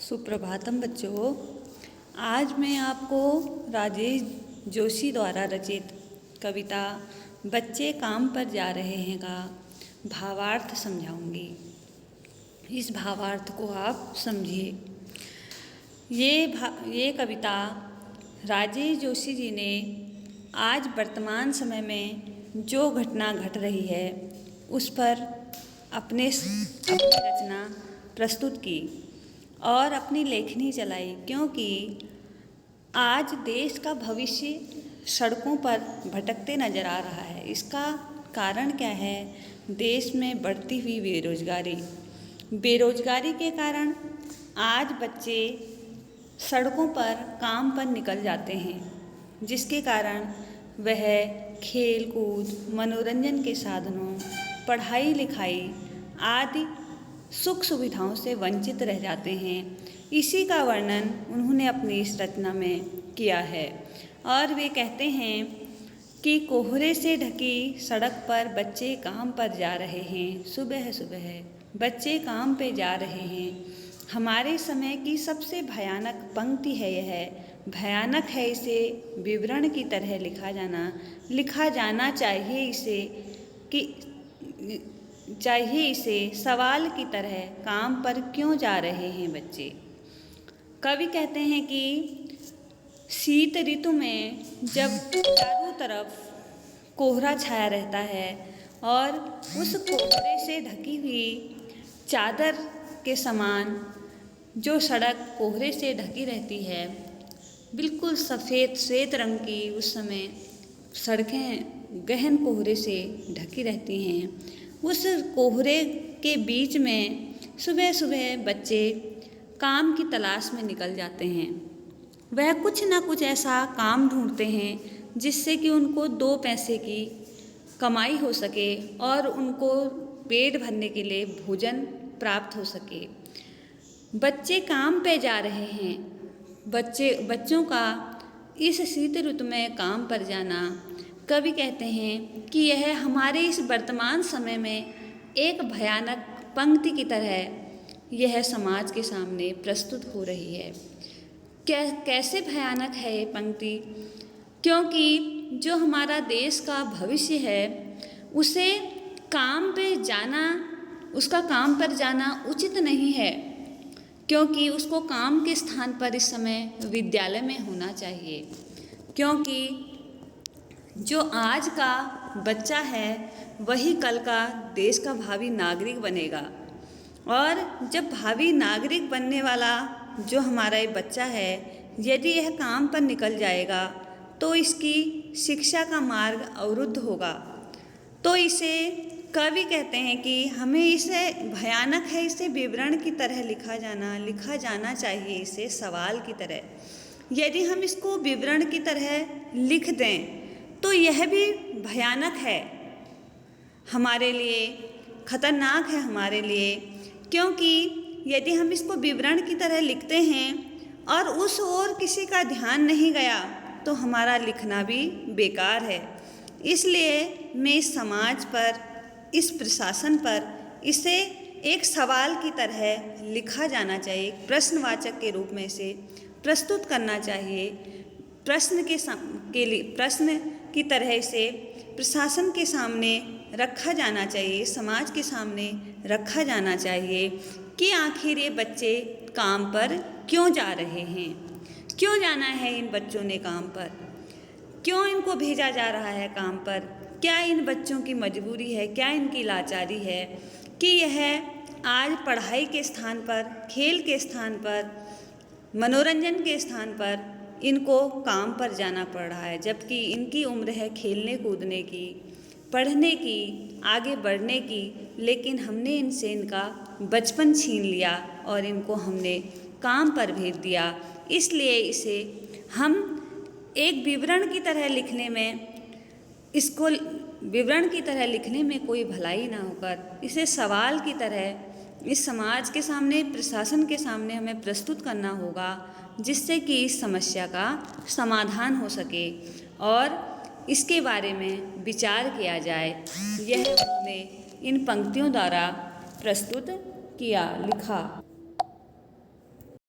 सुप्रभातम बच्चों। आज मैं आपको राजेश जोशी द्वारा रचित कविता बच्चे काम पर जा रहे हैं का भावार्थ समझाऊंगी। इस भावार्थ को आप समझिए। ये कविता राजेश जोशी जी ने आज वर्तमान समय में जो घटना घट रही है उस पर अपनी रचना प्रस्तुत की और अपनी लेखनी चलाई, क्योंकि आज देश का भविष्य सड़कों पर भटकते नज़र आ रहा है। इसका कारण क्या है? देश में बढ़ती हुई बेरोजगारी के कारण आज बच्चे सड़कों पर काम पर निकल जाते हैं, जिसके कारण वह खेल कूद, मनोरंजन के साधनों, पढ़ाई लिखाई आदि सुख सुविधाओं से वंचित रह जाते हैं। इसी का वर्णन उन्होंने अपनी इस रचना में किया है और वे कहते हैं कि कोहरे से ढकी सड़क पर बच्चे काम पर जा रहे हैं। सुबह सुबह बच्चे काम पे जा रहे हैं। हमारे समय की सबसे भयानक पंक्ति है यह। भयानक है इसे विवरण की तरह लिखा जाना चाहिए इसे सवाल की तरह। काम पर क्यों जा रहे हैं बच्चे? कवि कहते हैं कि शीत ऋतु में जब चारों तरफ कोहरा छाया रहता है और उस कोहरे से ढकी हुई चादर के समान जो सड़क कोहरे से ढकी रहती है, बिल्कुल श्वेत रंग की, उस समय सड़कें गहन कोहरे से ढकी रहती हैं। उस कोहरे के बीच में सुबह सुबह बच्चे काम की तलाश में निकल जाते हैं। वह कुछ ना कुछ ऐसा काम ढूंढते हैं जिससे कि उनको 2 पैसे की कमाई हो सके और उनको पेट भरने के लिए भोजन प्राप्त हो सके। बच्चे काम पे जा रहे हैं। बच्चों का इस शीत ऋतु में काम पर जाना, कवि कहते हैं कि यह हमारे इस वर्तमान समय में एक भयानक पंक्ति की तरह यह समाज के सामने प्रस्तुत हो रही है। कैसे भयानक है ये पंक्ति? क्योंकि जो हमारा देश का भविष्य है उसे उसका काम पर जाना उचित नहीं है, क्योंकि उसको काम के स्थान पर इस समय विद्यालय में होना चाहिए। क्योंकि जो आज का बच्चा है वही कल का देश का भावी नागरिक बनेगा, और जब भावी नागरिक बनने वाला जो हमारा ये बच्चा है, यदि यह काम पर निकल जाएगा तो इसकी शिक्षा का मार्ग अवरुद्ध होगा। तो इसे कवि कहते हैं कि हमें इसे भयानक है, इसे विवरण की तरह लिखा जाना चाहिए इसे सवाल की तरह। यदि हम इसको विवरण की तरह लिख दें तो यह भी भयानक है हमारे लिए, खतरनाक है हमारे लिए। क्योंकि यदि हम इसको विवरण की तरह लिखते हैं और उस ओर किसी का ध्यान नहीं गया तो हमारा लिखना भी बेकार है। इसलिए मैं इस समाज पर, इस प्रशासन पर इसे एक सवाल की तरह लिखा जाना चाहिए, प्रश्नवाचक के रूप में इसे प्रस्तुत करना चाहिए। प्रश्न की तरह इसे प्रशासन के सामने रखा जाना चाहिए, समाज के सामने रखा जाना चाहिए कि आखिर ये बच्चे काम पर क्यों जा रहे हैं, क्यों जाना है इन बच्चों ने काम पर, क्यों इनको भेजा जा रहा है काम पर। क्या इन बच्चों की मजबूरी है, क्या इनकी लाचारी है कि यह आज पढ़ाई के स्थान पर, खेल के स्थान पर, मनोरंजन के स्थान पर इनको काम पर जाना पड़ रहा है, जबकि इनकी उम्र है खेलने कूदने की, पढ़ने की, आगे बढ़ने की। लेकिन हमने इनसे इनका बचपन छीन लिया और इनको हमने काम पर भेज दिया। इसलिए इसे हम एक विवरण की तरह लिखने में कोई भलाई ना होकर इसे सवाल की तरह इस समाज के सामने, प्रशासन के सामने हमें प्रस्तुत करना होगा, जिससे कि इस समस्या का समाधान हो सके और इसके बारे में विचार किया जाए। यह उन्होंने इन पंक्तियों द्वारा प्रस्तुत किया, लिखा।